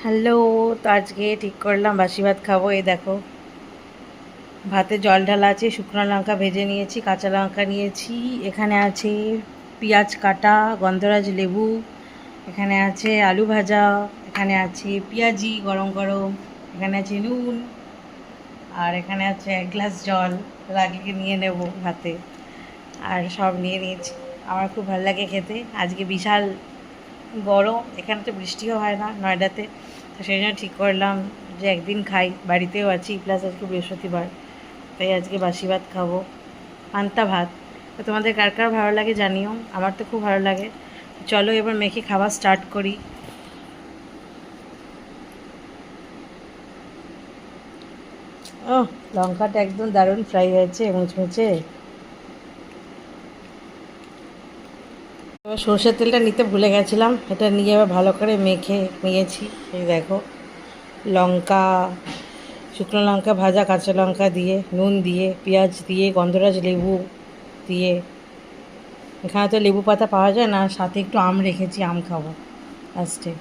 Hello. তো আজকে ঠিক করলাম বাসি ভাত খাবো। এই দেখো, ভাতে জল ঢালা আছে, শুকনো লঙ্কা ভেজে নিয়েছি, কাঁচা লঙ্কা নিয়েছি, এখানে আছে পেঁয়াজ কাটা, গন্ধরাজ লেবু, এখানে আছে আলু ভাজা, এখানে আছে পেঁয়াজি গরম গরম, এখানে আছে নুন, আর এখানে আছে 1 গ্লাস জল। লাগলে নিয়ে নেব ভাতে। আর সব নিয়ে নিয়েছি। আমার খুব ভালো লাগে খেতে। আজকে বিশাল গরম, এখানে তো বৃষ্টিও হয় না নয়ডাতে, তো সেই জন্য ঠিক করলাম যে একদিন খাই, বাড়িতেও আছি, প্লাস আজকে বৃহস্পতিবার, তাই আজকে বাসি ভাত খাবো, পান্তা ভাত। তো তোমাদের কার কার ভালো লাগে জানিও, আমার তো খুব ভালো লাগে। চলো এবার মেখে খাওয়া স্টার্ট করি। ও, লঙ্কাটা একদম দারুণ ফ্রাই হয়েছে মুচমুচে। এবার সর্ষের তেলটা নিতে ভুলে গেছিলাম, এটা নিয়ে এবার ভালো করে মেখে নিয়েছি। এই দেখো, লঙ্কা, শুকনো লঙ্কা ভাজা, কাঁচা লঙ্কা দিয়ে, নুন দিয়ে, পেঁয়াজ দিয়ে, গন্ধরাজ লেবু দিয়ে। এখানে তো লেবু পাতা পাওয়া যায় না, সাথে একটু আম রেখেছি, আম খাবো লাস্টে।